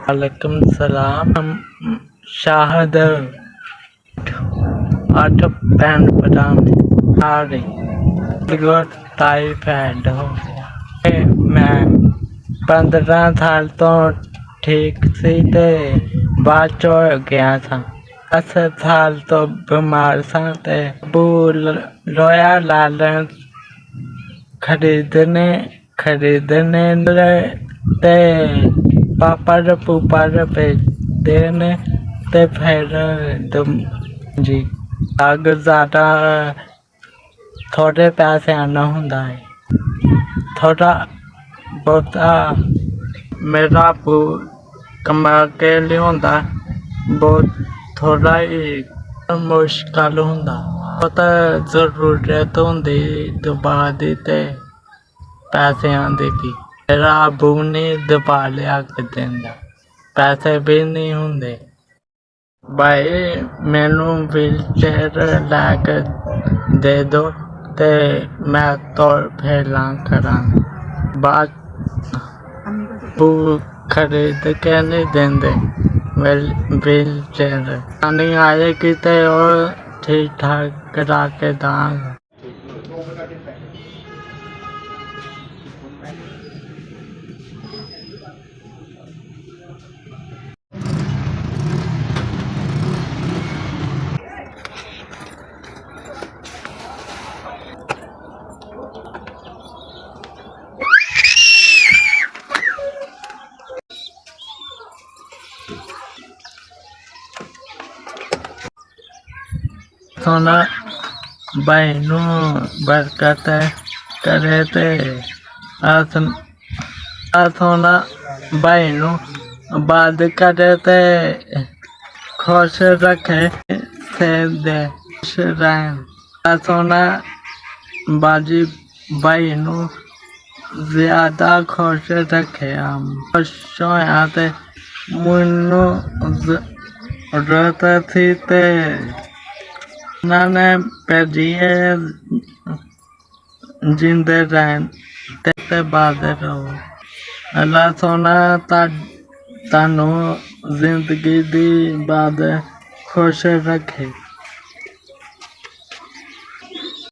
वालेकुम सलाम। हम शाहद 8 ਭੈਣ ਭਰਾ ਨੇ ਸਾਰੇ ਟਾਈਫਾਇਡ ਹੋ ਗਿਆ ਤੇ ਮੈਂ 15 ਸਾਲ ਤੋਂ ਠੀਕ ਸੀ ਤੇ ਬਾਅਦ ਚ ਹੋ ਗਿਆ ਸਾਂ 10 ਸਾਲ ਤੋਂ ਬਿਮਾਰ ਸਾਂ ਤੇ ਲੋਇਆ ਲਾਲਣ ਖਰੀਦਣੇ ਤੇ ਪਾਪਾ ਦੇ ਪੂਪਾ ਦੇ ਭੇਜਦੇ ਨੇ ਤੇ ਫਿਰ ਜੀ ਅਗਰ ਜ਼ਿਆਦਾ ਥੋੜ੍ਹੇ ਪੈਸਿਆਂ ਨਾਲ ਹੁੰਦਾ ਹੈ ਥੋੜ੍ਹਾ ਬਹੁਤਾ ਮੇਰਾ ਕਮਾ ਕੇ ਲਿਆਉਂਦਾ ਬਹੁਤ ਥੋੜ੍ਹਾ ਹੀ ਮੁਸ਼ਕਲ ਹੁੰਦਾ ਬਹੁਤ ਜ਼ਰੂਰਤ ਹੁੰਦੀ ਦਬਾ ਦੀ ਤੇ ਪੈਸਿਆਂ ਦੀ ਵੀ ਮੇਰਾ ਅੱਬੂ ਨਹੀਂ ਦਬਾ ਲਿਆ ਕੇ ਦਿੰਦਾ ਪੈਸੇ ਵੀ ਨਹੀਂ ਹੁੰਦੇ ਭਾਈ ਮੈਨੂੰ ਵੀਲਚੇਅਰ ਲੈ ਕੇ ਦੇ ਦਿਓ ਤੇ ਮੈਂ ਤੁਰ ਫੇਰਾਂ ਕਰਾਂ ਬਾਅਦ ਖਰੀਦ ਕੇ ਨਹੀਂ ਦਿੰਦੇ ਵੀਲਚੇਅਰ ਨਹੀਂ ਆਏਗੀ ਤੇ ਉਹ ਠੀਕ ਠਾਕ ਕਰਾ ਕੇ ਦਾਂਗਾ सोना बहनों बरकत करे ते सोना बहनों बाद करे ते खुश रखे से दे खुश रहें सोना बाजी बहनों ज्यादा खुश रखे हम खुश होया ते मैनू जरूरत थी ते उन्होंने भेजिए जिंदे रहन ते बाद रहो अल्लाह सोना तानू जिंदगी दी बाद खुश रखे।